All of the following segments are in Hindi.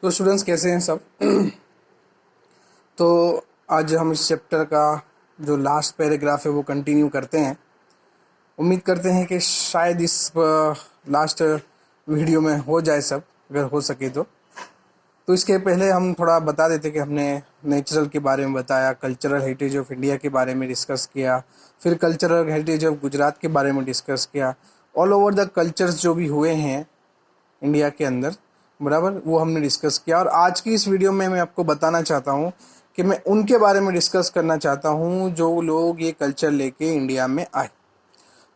तो स्टूडेंट्स कैसे हैं सब। तो आज हम इस चैप्टर का जो लास्ट पैराग्राफ है वो कंटिन्यू करते हैं। उम्मीद करते हैं कि शायद इस लास्ट वीडियो में हो जाए सब, अगर हो सके तो इसके पहले हम थोड़ा बता देते कि हमने नेचुरल के बारे में बताया, कल्चरल हेरिटेज ऑफ इंडिया के बारे में डिस्कस किया, फिर कल्चरल हेरिटेज ऑफ गुजरात के बारे में डिस्कस किया। ऑल ओवर द कल्चर्स जो भी हुए हैं इंडिया के अंदर, बराबर, वो हमने डिस्कस किया। और आज की इस वीडियो में मैं आपको बताना चाहता हूँ कि मैं उनके बारे में डिस्कस करना चाहता हूँ जो लोग ये कल्चर लेके इंडिया में आए।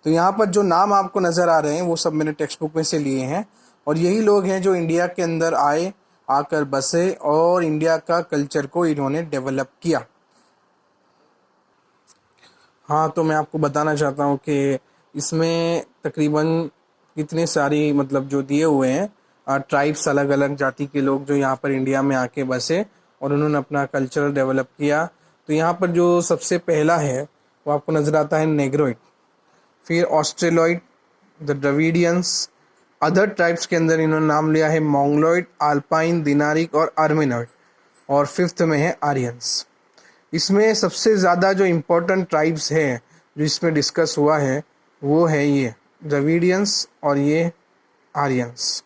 तो यहाँ पर जो नाम आपको नज़र आ रहे हैं वो सब मैंने टेक्स्ट बुक में से लिए हैं, और यही लोग हैं जो इंडिया के अंदर आए, आकर बसे और इंडिया का कल्चर को इन्होंने डेवलप किया। हाँ, तो मैं आपको बताना चाहता हूँ कि इसमें तकरीबन कितने सारी मतलब जो दिए हुए हैं ट्राइब्स, अलग अलग जाति के लोग जो यहाँ पर इंडिया में आके बसे और उन्होंने अपना कल्चर डेवलप किया। तो यहाँ पर जो सबसे पहला है वो आपको नज़र आता है नेग्रोइड, फिर Australoid, the Dravidians, other tribes के अंदर इन्होंने नाम लिया है मोंगलॉइड, अल्पाइन, दिनारिक और आर्मेनॉइड, और फिफ्थ में है आर्यंस। इसमें सबसे ज़्यादा जो इम्पोर्टेंट ट्राइब्स हैं जो इसमें डिस्कस हुआ है वो है ये द्रविडियंस और ये आर्यंस।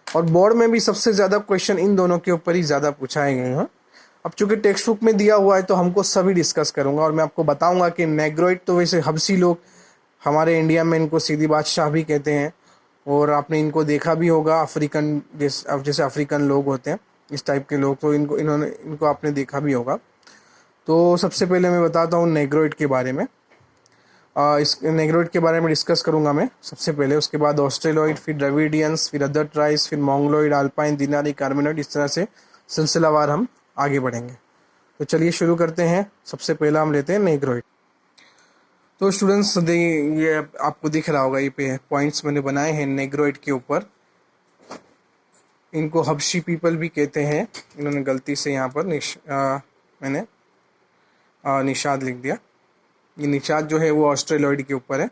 और बोर्ड में भी सबसे ज़्यादा क्वेश्चन इन दोनों के ऊपर ही ज़्यादा पूछाए गए हैं। अब चूंकि टेक्स्ट बुक में दिया हुआ है तो हमको सभी डिस्कस करूँगा, और मैं आपको बताऊँगा कि नेग्रोइड तो वैसे हबसी लोग हमारे इंडिया में इनको सीधी बादशाह भी कहते हैं, और आपने इनको देखा भी होगा, अफ्रीकन जैसे अफ्रीकन लोग होते हैं इस टाइप के लोग, तो इनको आपने देखा भी होगा। तो सबसे पहले मैं बताता हूँ नेग्रोइड के बारे में। इस नेग्रोइड के बारे में डिस्कस करूंगा मैं सबसे पहले, उसके बाद ऑस्ट्रेलॉइड, फिर द्रविडियंस, फिर अदर ट्राइब्स, फिर मोंगलॉइड, अल्पाइन, दिनारी, कार्मेनॉइड, इस तरह से सिलसिलावार हम आगे बढ़ेंगे। तो चलिए शुरू करते हैं। सबसे पहला हम लेते हैं नेग्रोइड। तो स्टूडेंट्स ये आपको दिख रहा होगा, ये पॉइंट्स मैंने बनाए हैं नेग्रोइड के ऊपर। इनको हबशी पीपल भी कहते हैं। इन्होंने गलती से यहाँ पर मैंने निषाद लिख दिया। ये निषाद जो है वो ऑस्ट्रेलॉइड के ऊपर है।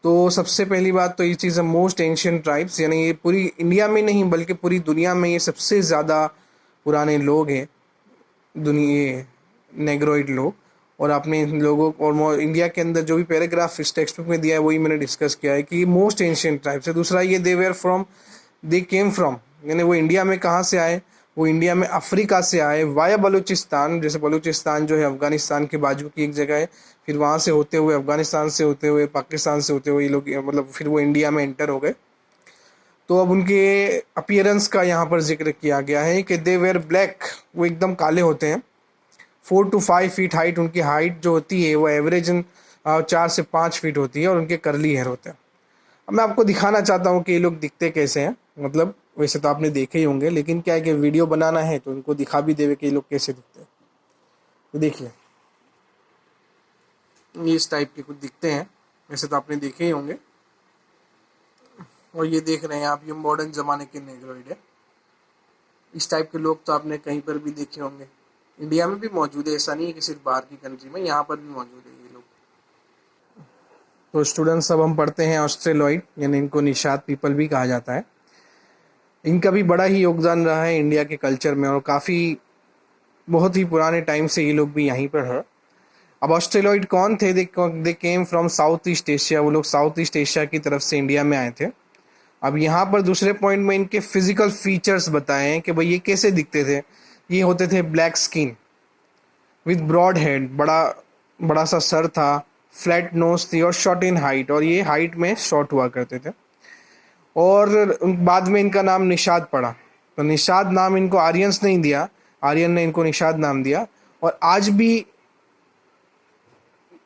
तो सबसे पहली बात तो ये चीज़ है, मोस्ट एंशियंट ट्राइब्स, यानी ये पूरी इंडिया में नहीं बल्कि पूरी दुनिया में ये सबसे ज़्यादा पुराने लोग हैं दुनिया, नेग्रोइड लोग। और आपने इन लोगों और इंडिया के अंदर जो भी पैराग्राफ इस टेक्स्ट बुक में दिया है वही मैंने डिस्कस किया है कि मोस्ट एंशियंट ट्राइब्स है। दूसरा ये दे केम फ्रॉम, यानी वो इंडिया में कहाँ से आए, वो इंडिया में अफ्रीका से आए वाया बलूचिस्तान। जैसे बलूचिस्तान जो है अफगानिस्तान के बाजू की एक जगह है, फिर वहाँ से होते हुए अफगानिस्तान से होते हुए पाकिस्तान से होते हुए ये लोग मतलब फिर वो इंडिया में एंटर हो गए। तो अब उनके अपीयरेंस का यहाँ पर जिक्र किया गया है कि दे वेयर ब्लैक, वो एकदम काले होते हैं। 4 to 5 फीट हाइट, उनकी हाइट जो होती है वो एवरेज 4 से 5 फीट होती है, और उनके करली हेयर होते हैं। अब मैं आपको दिखाना चाहता हूँ कि ये लोग दिखते कैसे हैं। मतलब वैसे तो आपने देखे ही होंगे, लेकिन क्या है कि वीडियो बनाना है तो उनको दिखा भी देवे कि ये लोग कैसे दिखते हैं। तो देखिए, ये इस टाइप के कुछ दिखते हैं, वैसे तो आपने देखे ही होंगे। और ये देख रहे हैं आप, ये मॉडर्न ज़माने के नेग्रोइड है। इस टाइप के लोग तो आपने कहीं पर भी देखे होंगे, इंडिया में भी मौजूद है, ऐसा नहीं है कि सिर्फ बाहर की कंट्री में, यहाँ पर भी मौजूद है ये लोग। तो स्टूडेंट्स, अब हम पढ़ते हैं ऑस्ट्रेलॉइड, यानी इनको निषाद पीपल भी कहा जाता है। इनका भी बड़ा ही योगदान रहा है इंडिया के कल्चर में, और काफ़ी बहुत ही पुराने टाइम से ये लोग भी यहीं पर है। अब ऑस्ट्रेलॉइड कौन थे? They came from South East Asia. वो लोग साउथ ईस्ट एशिया की तरफ से इंडिया में आए थे। अब यहाँ पर दूसरे पॉइंट में इनके फिजिकल फीचर्स बताए हैं कि भाई ये कैसे दिखते थे। ये होते थे black skin with broad head, बड़ा सा सर था, फ्लैट नोज थी और शॉर्ट इन हाइट, और ये हाइट में शॉर्ट हुआ करते थे। और बाद में इनका नाम निषाद पड़ा। तो निषाद नाम इनको आर्यंस नहीं दिया, आर्यन ने इनको निषाद नाम दिया। और आज भी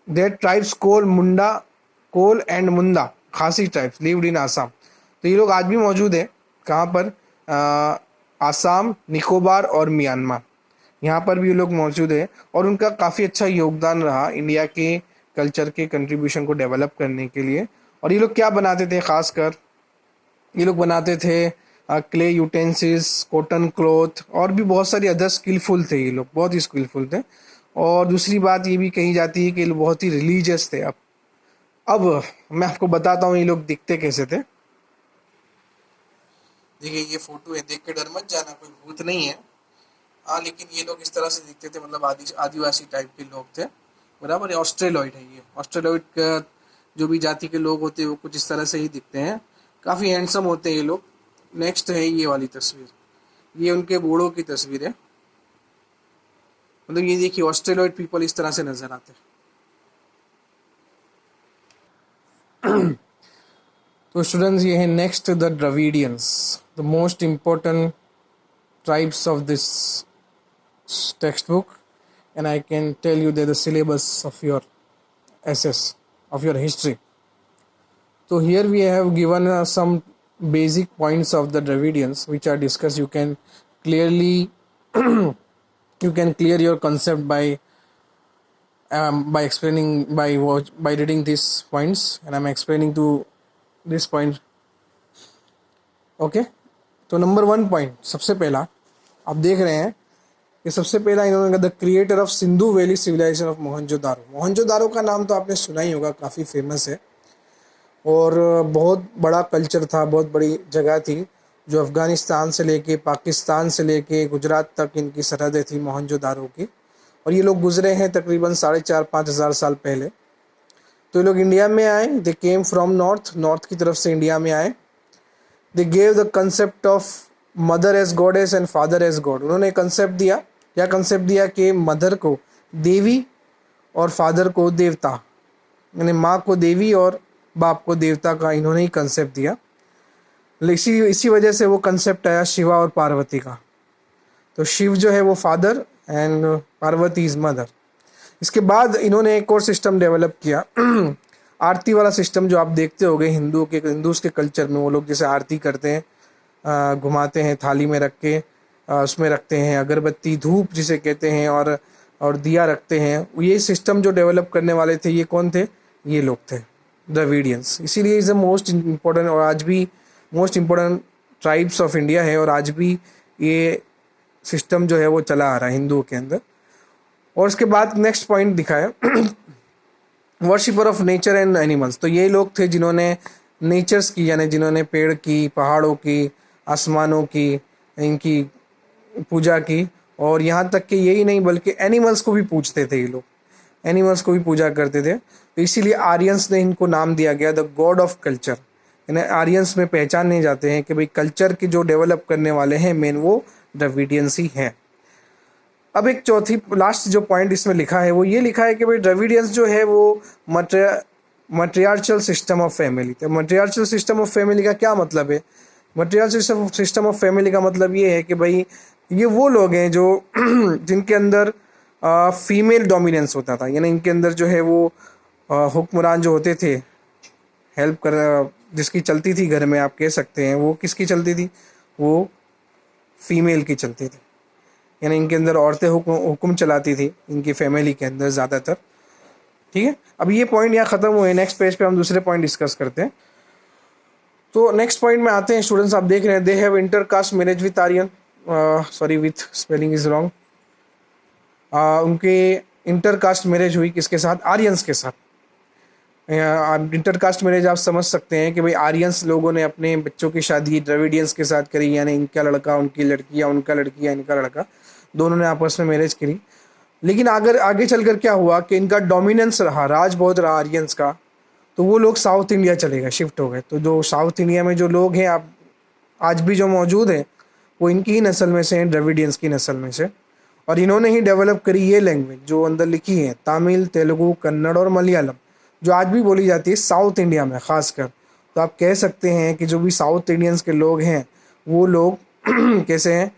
दैट ट्राइब्स कोल एंड मुंडा खासी ट्राइब्स लिव्ड इन आसाम। तो ये लोग आज भी मौजूद है। कहाँ पर? आसाम, निकोबार और म्यांमार, यहाँ पर भी ये लोग मौजूद है। और उनका काफ़ी अच्छा योगदान रहा इंडिया के कल्चर के कंट्रीब्यूशन को डेवलप करने के लिए। और ये लोग क्या बनाते थे? खासकर ये लोग बनाते थे क्ले यूटेंसिल्स, कॉटन क्लॉथ, और भी बहुत सारी अदर स्किलफुल थे। ये लोग बहुत ही स्किलफुल थे। और दूसरी बात ये भी कही जाती है कि ये लोग बहुत ही रिलीजियस थे। अब मैं आपको बताता हूँ ये लोग दिखते कैसे थे। देखिए ये फोटो है, देख के डर मत जाना, कोई भूत नहीं है। हाँ, लेकिन ये लोग इस तरह से दिखते थे, मतलब आदिवासी टाइप के लोग थे, बराबर है। ऑस्ट्रेलॉइड है ये, ऑस्ट्रेलॉइड का जो भी जाति के लोग होते हैं वो कुछ इस तरह से ही दिखते हैं, काफ़ी हैंडसम होते हैं ये लोग। नेक्स्ट है ये वाली तस्वीर, ये उनके बूढ़ों की तस्वीर है। मतलब ये देखिए ऑस्ट्रेलॉइड पीपल इस तरह से नजर आते हैं। तो स्टूडेंट्स ये है next the Dravidians, the most important tribes of this textbook, and I can tell you they're the syllabus of your SS, of your history. So here we have given some basic points of the Dravidians which are discussed. You can clearly you can clear your concept by explaining by reading these points, and I'm explaining to this point. Okay, तो नंबर 1 पॉइंट सबसे पहला आप देख रहे हैं कि सबसे पहला इन्होंने कहा the creator of Sindhu valley civilization of Mohenjodaro. Mohenjodaro का नाम तो आपने सुना ही होगा, काफ़ी फेमस है और बहुत बड़ा कल्चर था, बहुत बड़ी जगह थी जो अफ़गानिस्तान से लेके पाकिस्तान से लेके गुजरात तक इनकी सरहदें थी मोहनजोदारो की। और ये लोग गुजरे हैं तकरीबन 4,500-5 हज़ार साल पहले। तो ये लोग इंडिया में आए, दे केम फ्रॉम नॉर्थ की तरफ से इंडिया में आए। They gave the concept of mother as goddess and father as god. उन्होंने कंसेप्ट दिया, क्या कंसेप्ट दिया कि मदर को देवी और फादर को देवता, यानी माँ को देवी और बाप को देवता का इन्होंने ही कंसेप्ट दिया। इसी वजह से वो कंसेप्ट आया शिवा और पार्वती का। तो शिव जो है वो father and Parvati is mother. इसके बाद इन्होंने एक और सिस्टम डेवलप किया आरती वाला सिस्टम, जो आप देखते होंगे हिंदूज के कल्चर में। वो लोग जैसे आरती करते हैं, घुमाते हैं थाली में रख के, उसमें रखते हैं अगरबत्ती, धूप जिसे कहते हैं, और दिया रखते हैं। ये सिस्टम जो डेवलप करने वाले थे ये कौन थे? ये लोग थे द्रविडियंस। इसीलिए इज़ द मोस्ट इम्पोर्टेंट और आज भी most important tribes of India है, और आज भी ये सिस्टम जो है वो चला आ रहा है हिंदुओं के अंदर। और उसके बाद नेक्स्ट पॉइंट दिखाया worshipper of nature and animals. तो ये लोग थे जिन्होंने नेचर्स की, यानी जिन्होंने पेड़ की, पहाड़ों की, आसमानों की, इनकी पूजा की। और यहाँ तक कि यही नहीं बल्कि एनिमल्स को भी पूजते थे ये लोग, एनिमल्स को भी पूजा करते थे। तो इसीलिए आर्यंस ने इनको नाम दिया गया द गॉड ऑफ कल्चर। यानी आर्यंस में पहचाने जाते हैं कि भाई कल्चर की जो डेवलप करने वाले हैं मेन वो द्रविडियंस ही हैं। अब एक चौथी लास्ट जो पॉइंट इसमें लिखा है वो ये लिखा है कि भाई द्रविडियंस जो है वो मट्रियार्चल सिस्टम ऑफ फैमिली। तो मट्रियार्चल सिस्टम ऑफ फैमिली का क्या मतलब है? मट्रियार्चल सिस्टम ऑफ फैमिली का मतलब ये है कि भाई ये वो लोग हैं जो जिनके अंदर फीमेल डोमिनेंस होता था, यानी इनके अंदर जो है वो हुक्मरान जो होते थे, हेल्प कर जिसकी चलती थी घर में, आप कह सकते हैं वो किसकी चलती थी? वो फीमेल की चलती थी। यानी इनके अंदर औरतें हुक्म चलाती थी इनकी फैमिली के अंदर ज़्यादातर। ठीक है, अब ये पॉइंट यहाँ ख़त्म हुए। नेक्स्ट पेज पे हम दूसरे पॉइंट डिस्कस करते हैं। तो नेक्स्ट पॉइंट में आते हैं स्टूडेंट्स, आप देख रहे हैं they have intercaste marriage with Aryan, sorry with spelling is wrong. उनके इंटरकास्ट मैरिज हुई किसके साथ? आर्यंस के साथ। इंटरकास्ट मैरिज आप समझ सकते हैं कि भाई आर्यंस लोगों ने अपने बच्चों की शादी द्रविडियंस के साथ करी, यानी इनका लड़का उनकी लड़की या उनका लड़की या इनका लड़का, दोनों ने आपस में मैरिज करी। लेकिन अगर आगे चलकर क्या हुआ कि इनका डोमिनेंस रहा, राज बहुत रहा आर्यंस का, तो वो लोग साउथ इंडिया चले गए, शिफ्ट हो गए। तो जो साउथ इंडिया में जो लोग हैं आप आज भी जो मौजूद हैं वो इनकी ही नस्ल में से हैं, द्रविडियंस की नस्ल में से। और इन्होंने ही डेवलप करी ये लैंग्वेज जो अंदर लिखी है, तमिल, तेलुगु, कन्नड़ और मलयालम, जो आज भी बोली जाती है साउथ इंडिया में खासकर। तो आप कह सकते हैं कि जो भी साउथ इंडियंस के लोग हैं वो लोग कैसे हैं?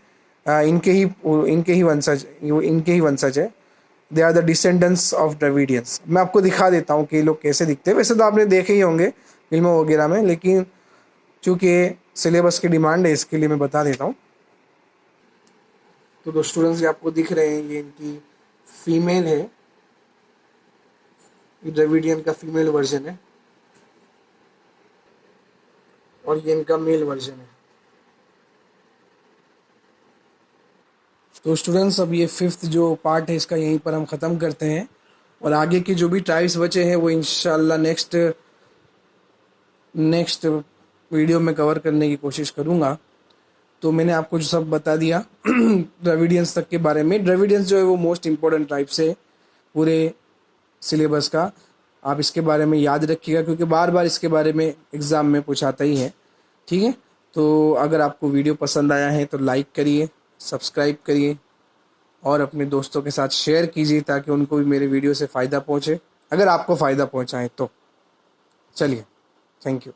इनके ही वंशज है। They are the descendants of Dravidians. मैं आपको दिखा देता हूँ कि ये लोग कैसे दिखते हैं। वैसे तो आपने देखे ही होंगे फिल्मों वगैरह में, लेकिन चूँकि सिलेबस की डिमांड है इसके लिए मैं बता देता हूँ। तो स्टूडेंट्स ये आपको दिख रहे हैं, ये इनकी फीमेल है, ये द्रविडियन का फीमेल वर्जन है, और ये इनका मेल वर्जन है। तो स्टूडेंट्स अब ये 5th जो पार्ट है इसका यहीं पर हम ख़त्म करते हैं, और आगे के जो भी ट्राइब्स बचे हैं वो इंशाल्लाह नेक्स्ट वीडियो में कवर करने की कोशिश करूँगा। तो मैंने आपको जो सब बता दिया द्रविडियंस तक के बारे में। द्रविडियंस जो है वो मोस्ट इम्पोर्टेंट ट्राइब्स है पूरे सिलेबस का। आप इसके बारे में याद रखिएगा क्योंकि बार बार इसके बारे में एग्ज़ाम में पूछाता ही है। ठीक है, तो अगर आपको वीडियो पसंद आया है तो लाइक करिए, सब्सक्राइब करिए और अपने दोस्तों के साथ शेयर कीजिए ताकि उनको भी मेरे वीडियो से फ़ायदा पहुँचे, अगर आपको फ़ायदा पहुँचाए तो। चलिए, थैंक यू।